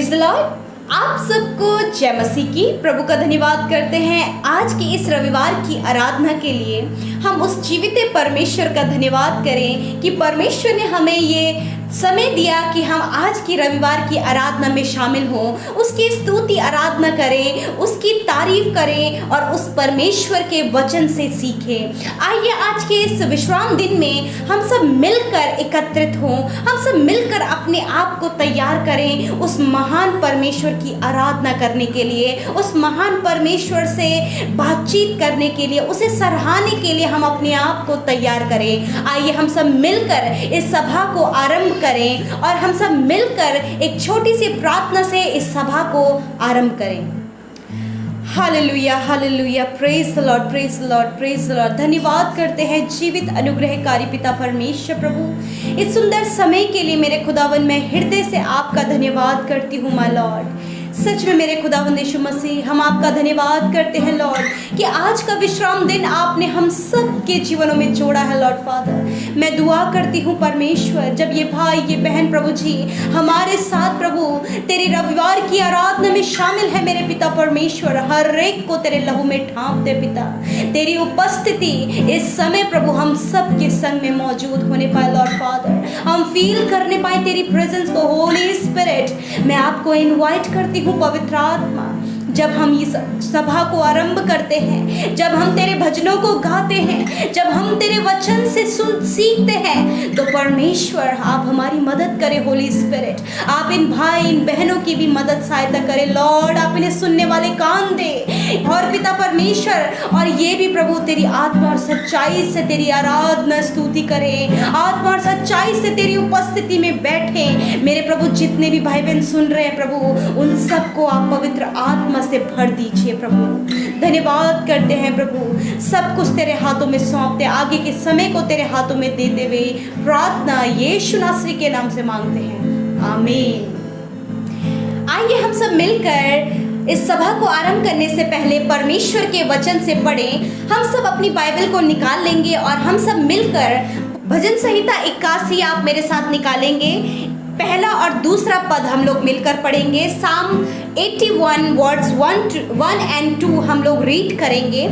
Praise the Lord. आप सबको जय मसीह की। प्रभु का धन्यवाद करते हैं आज के इस रविवार की आराधना के लिए। हम उस जीवित परमेश्वर का धन्यवाद करें कि परमेश्वर ने हमें ये समय दिया कि हम आज की रविवार की आराधना में शामिल हों, उसकी स्तुति आराधना करें, उसकी तारीफ करें और उस परमेश्वर के वचन से सीखें। आइए आज के इस विश्राम दिन में हम सब मिलकर एकत्रित हों, हम सब मिलकर अपने आप को तैयार करें उस महान परमेश्वर की आराधना करने के लिए, उस महान परमेश्वर से बातचीत करने के लिए, उसे सराहने के लिए हम अपने आप को तैयार करें। आइए हम सब मिलकर इस सभा को आरंभ करें और हम सब मिलकर एक छोटी सी प्रार्थना से इस सभा को आरंभ करें। Hallelujah hallelujah, praise the Lord, praise the Lord, praise the Lord. धन्यवाद करते हैं जीवित अनुग्रहकारी पिता परमेश्वर प्रभु, इस सुंदर समय के लिए मेरे खुदावन मैं हृदय से आपका धन्यवाद करती हूँ माय लॉर्ड। सच में मेरे खुदावंद यीशु मसीह, हम आपका धन्यवाद करते हैं लॉर्ड कि आज का विश्राम दिन आपने हम सब के जीवनों में जोड़ा है लॉर्ड फादर। मैं दुआ करती हूँ परमेश्वर, जब ये भाई ये बहन प्रभु जी हमारे साथ प्रभु तेरे रविवार की आराधना में शामिल है मेरे पिता परमेश्वर, हर एक को तेरे लहू में ढांप दे पिता। तेरी उपस्थिति इस समय प्रभु हम सब के संग में मौजूद होने पाए लॉर्ड फादर, हम फील करने पाए तेरी प्रेजेंस को। होली स्पिरिट, मैं आपको इनवाइट करती हूँ पवित्र आत्मा, जब हम इस सभा को आरंभ करते हैं, जब हम तेरे भजनों को गाते हैं, जब हम तेरे वचन से सीखते हैं, तो परमेश्वर आप हमारी मदद करें। होली स्पिरिट, आप इन भाई इन बहनों की भी मदद सहायता करें लॉर्ड। आप इन्हें सुनने वाले कान दे और पिता परमेश्वर, और ये भी प्रभु तेरी आत्मा और सच्चाई से तेरी आराधना स्तुति करें, आत्मा और सच्चाई से तेरी उपस्थिति में बैठे मेरे प्रभु। जितने भी भाई बहन सुन रहे हैं प्रभु, उन सबको आप पवित्र आत्मा से भर दीजिए प्रभु। धन्यवाद करते हैं प्रभु, सब कुछ तेरे हाथों में सौंपते, आगे के समय को तेरे हाथों में देते हुए प्रार्थना यीशु नासरी के नाम से मांगते हैं, आमीन। आइए हम सब मिलकर इस सभा को आरंभ करने से पहले परमेश्वर के वचन से पढ़ें। हम सब अपनी बाइबल को निकाल लेंगे और हम सब मिलकर भजन संहिता 81 आप मेरे साथ निकालेंगे। पहला और दूसरा पद हम लोग मिलकर पढ़ेंगे। साम 81 वर्ड्स 1 and 2 हम लोग रीड करेंगे।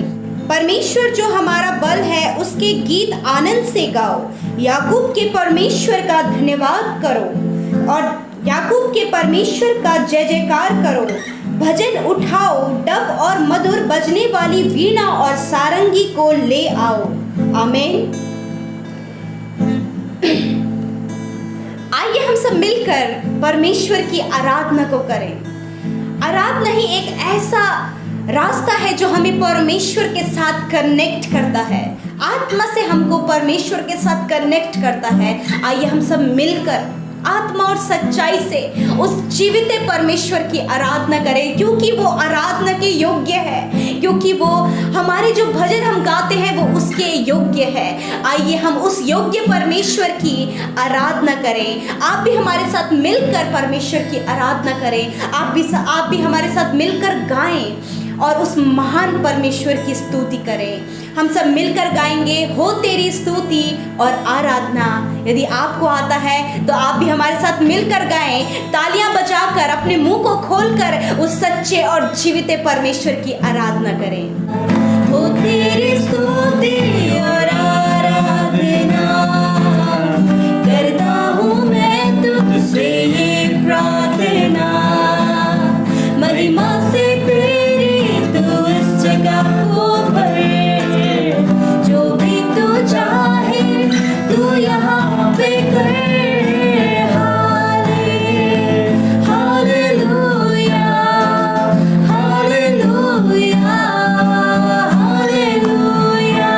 परमेश्वर जो हमारा बल है उसके गीत आनंद से गाओ, याकूब के परमेश्वर का धन्यवाद करो और याकूब के परमेश्वर का जय जयकार करो। भजन उठाओ, डफ और मधुर बजने वाली वीणा और सारंगी को ले आओ। आमीन। आइए हम सब मिलकर परमेश्वर की आराधना को करें। आराधना ही एक ऐसा रास्ता है जो हमें परमेश्वर के साथ कनेक्ट करता है, आत्मा से हमको परमेश्वर के साथ कनेक्ट करता है। आइए हम सब मिलकर आत्मा और सच्चाई से उस जीवित परमेश्वर की आराधना करें, क्योंकि वो आराधना के योग्य है, क्योंकि वो हमारे जो भजन हम गाते हैं वो उसके योग्य है। आइए हम उस योग्य परमेश्वर की आराधना करें। आप भी हमारे साथ मिलकर परमेश्वर की आराधना करें, आप भी हमारे साथ मिलकर गाएं और उस महान परमेश्वर की स्तुति करें। हम सब मिलकर गाएंगे, हो तेरी स्तुति और आराधना। यदि आपको आता है तो आप भी हमारे साथ मिलकर गाएं, तालियां बजाकर अपने मुंह को खोलकर उस सच्चे और जीवित परमेश्वर की आराधना करें। हो तेरी स्तुति और आराधना करता हूँ मैं तुझसे ये प्रार्थना, महिमा से जगह को भर, जो भी तू चाहे तू यहाँ पे कर। हालेलुया हालेलुया हालेलुया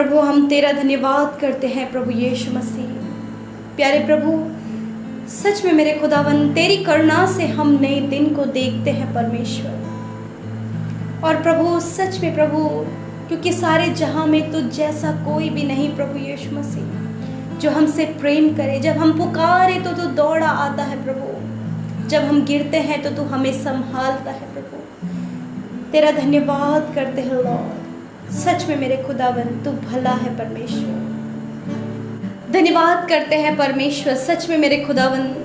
प्रभु हम तेरा धन्यवाद करते हैं प्रभु यीशु मसीह। प्यारे प्रभु, सच में मेरे खुदावन तेरी करुणा से हम नए दिन को देखते हैं परमेश्वर। और प्रभु सच में प्रभु, क्योंकि सारे जहां में तुझ जैसा कोई भी नहीं प्रभु यीशु मसीह, जो हमसे प्रेम करे। जब हम पुकारे तो तू दौड़ा आता है प्रभु, जब हम गिरते हैं तो तू हमें संभालता है प्रभु। तेरा धन्यवाद करते हैं लॉर्ड। सच में मेरे खुदावन तू भला है परमेश्वर। धन्यवाद करते हैं परमेश्वर। सच में मेरे खुदावन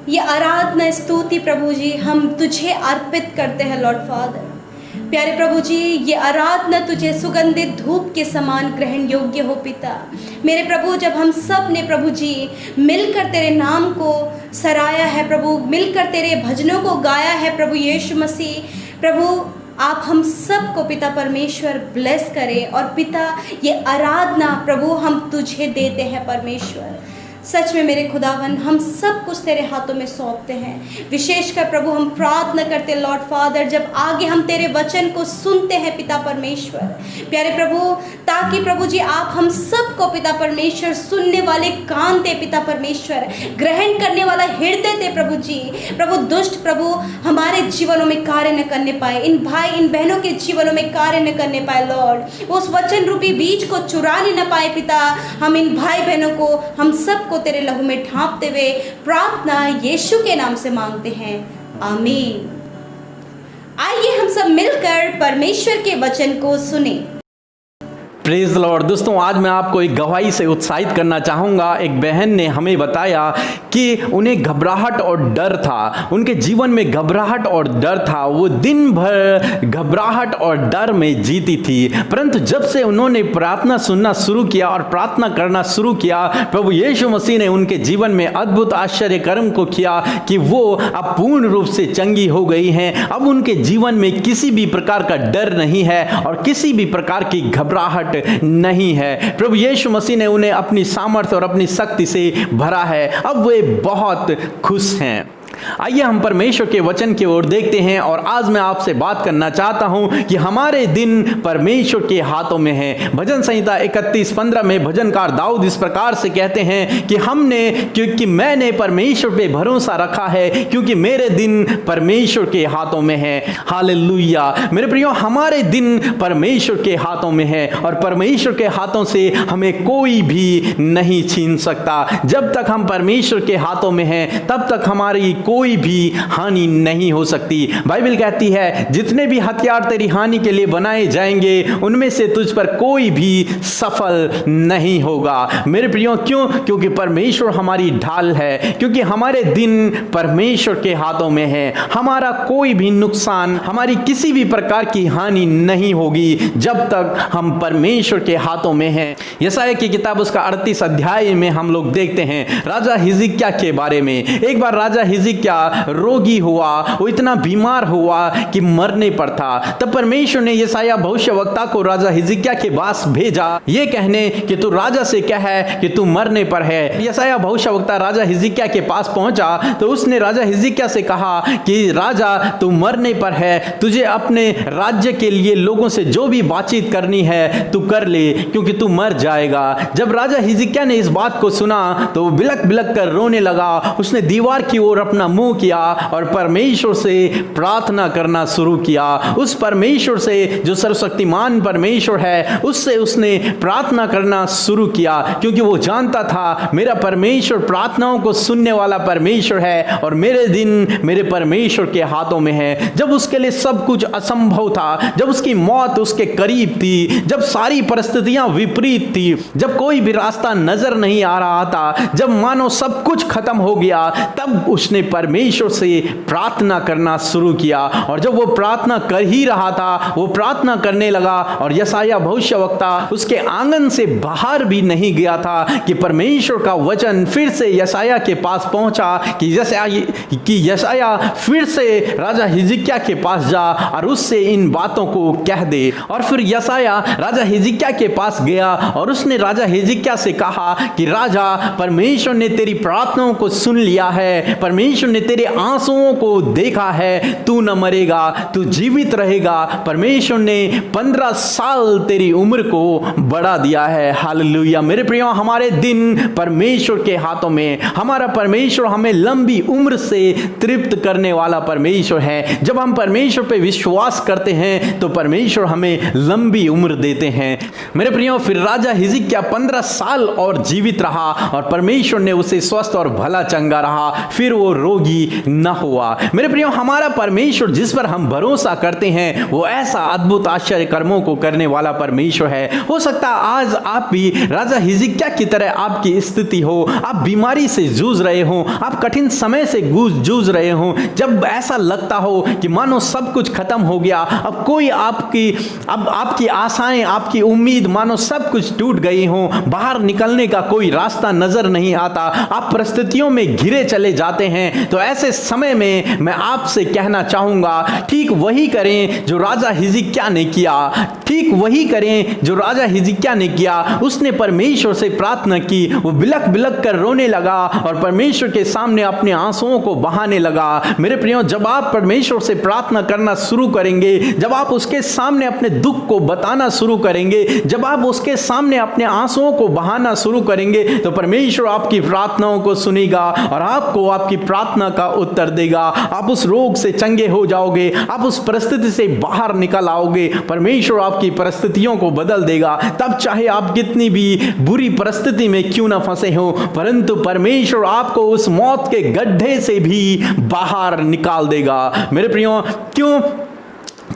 ये आराधना स्तुति प्रभु जी हम तुझे अर्पित करते हैं लॉर्ड फादर। प्यारे प्रभु जी, ये आराधना तुझे सुगंधित धूप के समान ग्रहण योग्य हो पिता। मेरे प्रभु, जब हम सब ने प्रभु जी मिलकर तेरे नाम को सराया है प्रभु, मिलकर तेरे भजनों को गाया है प्रभु यीशु मसीह, प्रभु आप हम सब को पिता परमेश्वर ब्लेस करें। और पिता ये आराधना प्रभु हम तुझे देते हैं परमेश्वर। सच में मेरे खुदावन हम सब कुछ तेरे हाथों में सौंपते हैं। विशेषकर प्रभु हम प्रार्थना करते हैं लॉर्ड फादर, जब आगे हम तेरे वचन को सुनते हैं पिता परमेश्वर, प्यारे प्रभु, ताकि प्रभु जी आप हम सब को पिता परमेश्वर सुनने वाले कान दे पिता परमेश्वर, ग्रहण करने वाला हृदय दे प्रभु जी। प्रभु दुष्ट प्रभु हमारे जीवनों में कार्य न करने पाए, इन भाई इन बहनों के जीवनों में कार्य न करने पाए लॉर्ड, उस वचन रूपी बीज को चुराने न पाए पिता। हम इन भाई बहनों को हम सब को तेरे लहू में ढांपते हुए प्रार्थना यीशु के नाम से मांगते हैं, आमीन। आइए हम सब मिलकर परमेश्वर के वचन को सुने। Praise Lord. दोस्तों, आज मैं आपको एक गवाही से उत्साहित करना चाहूँगा। एक बहन ने हमें बताया कि उन्हें घबराहट और डर था, उनके जीवन में घबराहट और डर था। वो दिन भर घबराहट और डर में जीती थी, परंतु जब से उन्होंने प्रार्थना सुनना शुरू किया और प्रार्थना करना शुरू किया, प्रभु यीशु मसीह ने उनके जीवन में अद्भुत आश्चर्य कर्म को किया कि वो अब पूर्ण रूप से चंगी हो गई हैं। अब उनके जीवन में किसी भी प्रकार का डर नहीं है और किसी भी प्रकार की घबराहट नहीं है। प्रभु यीशु मसीह ने उन्हें अपनी सामर्थ्य और अपनी शक्ति से भरा है। अब वे बहुत खुश हैं। आइए हम परमेश्वर के वचन की ओर देखते हैं। और आज मैं आपसे बात करना चाहता हूं कि हमारे दिन परमेश्वर के हाथों में है। भजन संहिता 31:15 में भजनकार दाऊद इस प्रकार से कहते हैं कि क्योंकि मैंने परमेश्वर पे भरोसा रखा है, क्योंकि मेरे दिन परमेश्वर के हाथों में है। हालेलुया। मेरे प्रियो, हमारे दिन परमेश्वर के हाथों में है और परमेश्वर के हाथों से हमें कोई भी नहीं छीन सकता। जब तक हम परमेश्वर के हाथों में हैं, तब तक हमारी कोई भी हानि नहीं हो सकती। बाइबल कहती है जितने भी हथियार तेरी हानि के लिए बनाए जाएंगे, उनमें से तुझ पर कोई भी सफल नहीं होगा। मेरे प्रियो, क्यों? क्योंकि परमेश्वर हमारी ढाल है, क्योंकि हमारे दिन परमेश्वर के हाथों में है। हमारा कोई भी नुकसान, हमारी किसी भी प्रकार की हानि नहीं होगी जब तक हम परमेश्वर के हाथों में हैं। यशायाह की किताब उसका 38 अध्याय में हम लोग देखते हैं राजा हिजकिय्याह के बारे में। एक बार राजा हिजकिय्याह रोगी हुआ, वो इतना बीमार हुआ कि मरने पर था। तब परमेश्वर ने यशायाह भविष्यवक्ता को राजा हिजकिय्याह के पास भेजा, ये कहने कि तू राजा से कह है कि तू मरने पर है। यशायाह भविष्यवक्ता राजा हिजकिय्याह के पास पहुंचा तो उसने राजा हिजकिय्याह से कहा कि राजा तू मरने पर है, तुझे अपने राज्य के लिए लोगों से जो भी बातचीत करनी है तू कर ले, क्योंकि तू मर जाएगा। जब राजा हिजकिय्याह ने इस बात को सुना तो वो बिलक बिलक कर रोने लगा। उसने दीवार की ओर अपना मुंह किया और परमेश्वर से प्रार्थना करना शुरू किया। उस परमेश्वर से जो सर्वशक्तिमान परमेश्वर है, उससे उसने प्रार्थना करना शुरू किया, क्योंकि वो जानता था मेरा परमेश्वर प्रार्थनाओं को सुनने वाला परमेश्वर है और मेरे दिन मेरे परमेश्वर के हाथों में है। जब उसके लिए सब कुछ असंभव था, जब उसकी मौत उसके करीब थी, जब सारी परिस्थितियां विपरीत थी, जब कोई भी रास्ता नजर नहीं आ रहा था, जब मानो सब कुछ खत्म हो गया, तब उसने परमेश्वर से प्रार्थना करना शुरू किया। और जब वो प्रार्थना कर ही रहा था, वो प्रार्थना करने लगा और यशायाह भविष्यवक्ता उसके आंगन से बाहर भी नहीं गया था कि परमेश्वर का वचन फिर से यशायाह के पास पहुंचा कि यशायाह फिर से राजा हिजकिय्याह के पास जा और उससे इन बातों को कह दे। और फिर यशायाह राजा हिजकिय्याह के पास गया और उसने राजा हिजकिय्याह से कहा कि राजा, परमेश्वर ने तेरी प्रार्थनाओं को सुन लिया है, परमेश्वर ने तेरे आंसुओं को देखा है, तू न मरेगा, तू जीवित रहेगा। परमेश्वर ने 15 साल तेरी उम्र को बढ़ा दिया है। हालेलुया। मेरे प्रियो, हमारे दिन परमेश्वर के हाथों में। हमारा परमेश्वर हमें लंबी उम्र से तृप्त करने वाला परमेश्वर है। जब हम परमेश्वर पे विश्वास करते हैं तो परमेश्वर हमें लंबी उम्र देते हैं। मेरे प्रियो, फिर राजा हिजकिय्याह 15 साल और जीवित रहा और परमेश्वर ने उसे स्वस्थ और भला चंगा रहा, फिर वो रोगी न हुआ। मेरे प्रियो, हमारा परमेश्वर जिस पर हम भरोसा करते हैं वो ऐसा अद्भुत आश्चर्य कर्मों को करने वाला परमेश्वर है। हो सकता है आज आप भी राजा हिजकिय्याह की तरह आपकी स्थिति हो, आप बीमारी से जूझ रहे हो, आप कठिन समय से जूझ रहे हो, जब ऐसा लगता हो कि मानो सब कुछ खत्म हो गया, अब कोई आपकी आशाएं, आपकी उम्मीद मानो सब कुछ टूट गई हो, बाहर निकलने का कोई रास्ता नजर नहीं आता, आप परिस्थितियों में घिरे चले जाते हैं। तो ऐसे समय में मैं आपसे कहना चाहूंगा, ठीक वही करें जो राजा हिजकिय्याह ने किया। ठीक वही करें जो राजा हिजकिय्याह ने किया। उसने परमेश्वर से प्रार्थना की, वो बिलख बिलख कर रोने लगा और परमेश्वर के सामने अपने आंसुओं को बहाने लगा। मेरे प्रियो, जब आप परमेश्वर से प्रार्थना करना शुरू करेंगे, जब आप उसके सामने अपने दुख को बताना शुरू करेंगे, जब आप उसके सामने अपने आंसुओं को बहाना शुरू करेंगे, तो परमेश्वर आपकी प्रार्थनाओं को सुनेगा और आपको आपकी प्रार्थना का उत्तर देगा। आप उस रोग से चंगे हो जाओगे, आप उस परिस्थिति से बाहर निकल आओगे। परमेश्वर आपकी परिस्थितियों को बदल देगा। तब चाहे आप कितनी भी बुरी परिस्थिति में क्यों ना फंसे हो, परंतु परमेश्वर आपको उस मौत के गड्ढे से भी बाहर निकाल देगा। मेरे प्रियो,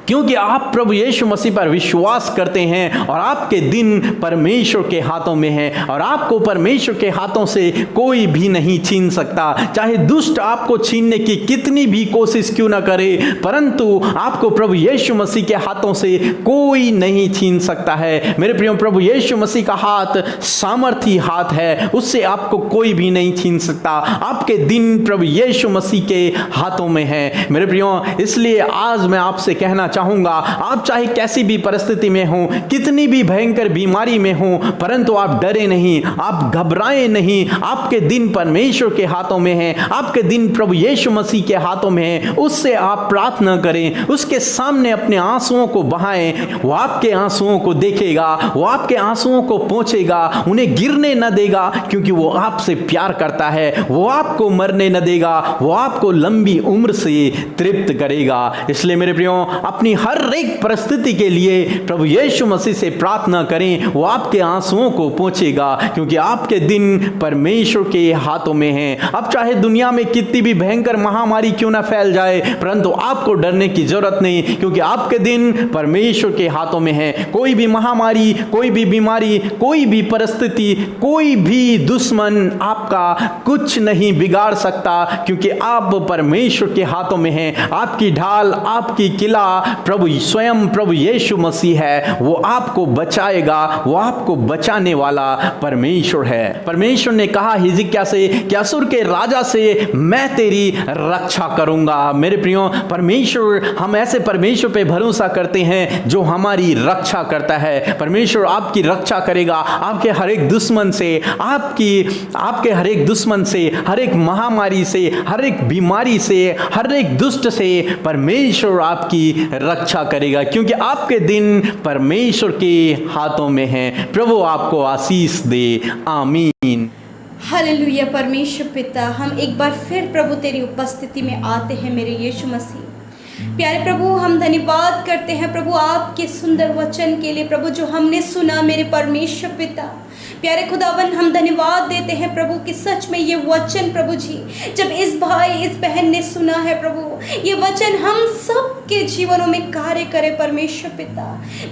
क्योंकि आप प्रभु यीशु मसीह पर विश्वास करते हैं और आपके दिन परमेश्वर के हाथों में है और आपको परमेश्वर के हाथों से कोई भी नहीं छीन सकता। चाहे दुष्ट आपको छीनने की कितनी भी कोशिश क्यों ना करे, परंतु आपको प्रभु यीशु मसीह के हाथों से कोई नहीं छीन सकता है। मेरे प्रियो, प्रभु यीशु मसीह का हाथ सामर्थी हाथ है, उससे आपको कोई भी नहीं छीन सकता। आपके दिन प्रभु यीशु मसीह के हाथों में है। मेरे प्रियो, इसलिए आज मैं आपसे कहना चाहूंगा, आप चाहे कैसी भी परिस्थिति में हो, कितनी भी भयंकर बीमारी में हो, परंतु आप डरे नहीं, आप घबराएं नहीं। आपके दिन परमेश्वर के हाथों में है, आपके दिन प्रभु यीशु मसीह के हाथों में है। उससे आप प्रार्थना करें, उसके सामने अपने आंसुओं को बहाएं। वो आपके आंसुओं को देखेगा, वो आपके आंसुओं को पोंछेगा, उन्हें गिरने न देगा, क्योंकि वो आपसे प्यार करता है। वो आपको मरने न देगा, वो आपको लंबी उम्र से तृप्त करेगा। इसलिए मेरे प्रियो, अपनी हर एक परिस्थिति के लिए प्रभु यीशु मसीह से प्रार्थना करें, वो आपके आंसुओं को पोंछेगा, क्योंकि आपके दिन परमेश्वर के हाथों में हैं। अब चाहे दुनिया में कितनी भी भयंकर महामारी क्यों ना फैल जाए, परंतु आपको डरने की जरूरत नहीं, क्योंकि आपके दिन परमेश्वर के हाथों में है। कोई भी महामारी, कोई भी बीमारी, कोई भी परिस्थिति, कोई भी दुश्मन आपका कुछ नहीं बिगाड़ सकता, क्योंकि आप परमेश्वर के हाथों में हैं। आपकी ढाल, आपकी किला प्रभु स्वयं प्रभु यीशु मसीह है। वो आपको बचाएगा, वो आपको बचाने वाला परमेश्वर है। परमेश्वर ने कहा हिजकिय्याह से कि अश्शूर के राजा से मैं तेरी रक्षा करूंगा। मेरे प्रियो, परमेश्वर, हम ऐसे परमेश्वर पे भरोसा करते हैं जो हमारी रक्षा करता है। परमेश्वर आपकी रक्षा करेगा, आपके हर एक दुश्मन से, आपके हर एक दुश्मन से, हर एक महामारी से, हर एक बीमारी से, हर एक दुष्ट से परमेश्वर आपकी रक्षा करेगा, क्योंकि आपके दिन परमेश्वर के हाथों में हैं। प्रभु आपको आशीष दे। आमीन। हालेलुया। परमेश्वर पिता, हम एक बार फिर प्रभु तेरी उपस्थिति में आते हैं मेरे यीशु मसीह। प्यारे प्रभु, हम धन्यवाद करते हैं प्रभु आपके सुंदर वचन के लिए प्रभु, जो हमने सुना मेरे परमेश्वर पिता। प्यारे खुदावन, हम धन्यवाद देते हैं प्रभु कि सच में ये वचन प्रभु जी, जब इस भाई इस बहन ने सुना है प्रभु, ये वचन हम सब के जीवनों में कार्य करे परमेश्वर पिता।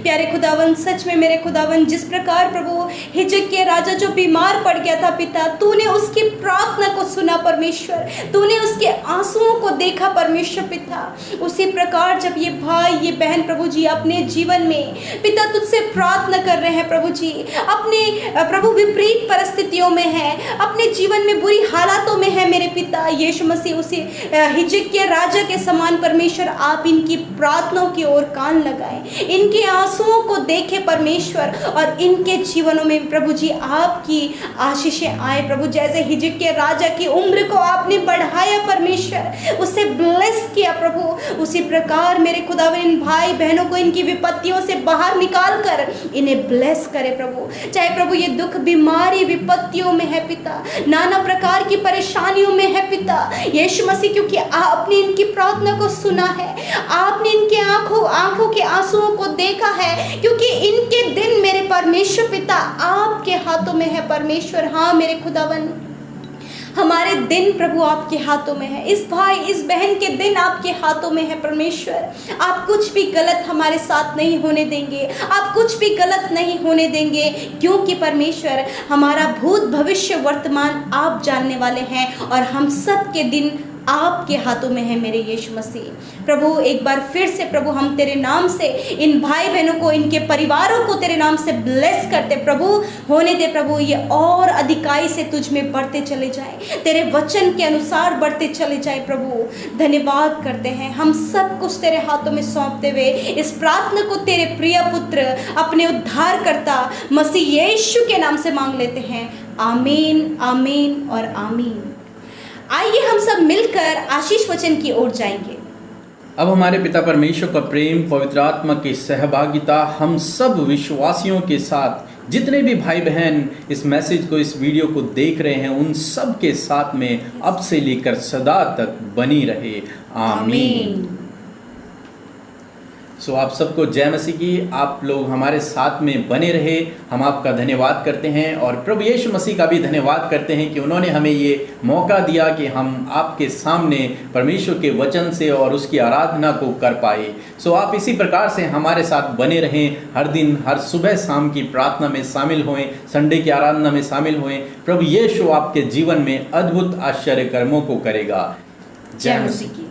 प्यारे खुदावन, सच में मेरे खुदावन, जिस प्रकार प्रभु हिजकिय्याह राजा जो बीमार पड़ गया था पिता, तूने उसकी प्रार्थना को सुना परमेश्वर, तूने उसके आंसुओं को देखा परमेश्वर पिता। उसी प्रकार जब ये भाई ये बहन प्रभु जी अपने जीवन में पिता तुझसे प्रार्थना कर रहे हैं प्रभु जी, अपने प्रभु विपरीत परिस्थितियों में है, अपने जीवन में बुरी हालातों में है मेरे पिता, पिता यीशु मसीह उसी हिजकिय्याह राजा के समान परमेश्वर आप इनकी प्रार्थनाओं की ओर कान लगाएं, इनके आंसुओं को देखें परमेश्वर, और इनके जीवनों में प्रभु जी आपकी आशीषें आए प्रभु। जैसे हिजकिय्याह राजा की उम्र को आपने बढ़ाया परमेश्वर, उसे ब्लेस किया प्रभु, उसी प्रकार मेरे खुदावन इन भाई बहनों को इनकी विपत्तियों से बाहर निकाल कर इन्हें ब्लेस करे प्रभु। चाहे प्रभु ये दुख बीमारी विपत्तियों में है पिता, नाना प्रकार की परेशानियों में है पिता यीशु मसीह, क्योंकि आपने इनकी प्रार्थना को सुना है, आपने इनके आंखों के आंसुओं को देखा है, क्योंकि इनके दिन मेरे परमेश्वर पिता आपके हाथों में है परमेश्वर। हाँ मेरे खुदावन, हमारे दिन प्रभु आपके हाथों में है, इस भाई इस बहन के दिन आपके हाथों में है परमेश्वर। आप कुछ भी गलत हमारे साथ नहीं होने देंगे, आप कुछ भी गलत नहीं होने देंगे, क्योंकि परमेश्वर हमारा भूत भविष्य वर्तमान आप जानने वाले हैं, और हम सब के दिन आपके हाथों में है मेरे यीशु मसीह। प्रभु एक बार फिर से प्रभु हम तेरे नाम से इन भाई बहनों को, इनके परिवारों को तेरे नाम से ब्लेस करते प्रभु। होने दे प्रभु ये और अधिकाई से तुझ में बढ़ते चले जाए, तेरे वचन के अनुसार बढ़ते चले जाए प्रभु। धन्यवाद करते हैं, हम सब कुछ तेरे हाथों में सौंपते हुए इस प्रार्थना को तेरे प्रिय पुत्र अपने उद्धारकर्ता मसीह यीशु के नाम से मांग लेते हैं। आमीन, आमीन और आमीन। आइए हम सब मिलकर आशीष वचन की ओर जाएंगे। अब हमारे पिता परमेश्वर का प्रेम, पवित्र आत्मा की सहभागिता हम सब विश्वासियों के साथ, जितने भी भाई बहन इस मैसेज को, इस वीडियो को देख रहे हैं, उन सब के साथ में अब से लेकर सदा तक बनी रहे। आमीन। सो आप सबको जय मसीह की। आप लोग हमारे साथ में बने रहे, हम आपका धन्यवाद करते हैं, और प्रभु यीशु मसीह का भी धन्यवाद करते हैं कि उन्होंने हमें ये मौका दिया कि हम आपके सामने परमेश्वर के वचन से और उसकी आराधना को कर पाए। सो आप इसी प्रकार से हमारे साथ बने रहें, हर दिन हर सुबह शाम की प्रार्थना में शामिल होएं, संडे की आराधना में शामिल होएं। प्रभु यीशु आपके जीवन में अद्भुत आश्चर्य कर्मों को करेगा। जय मसीह की।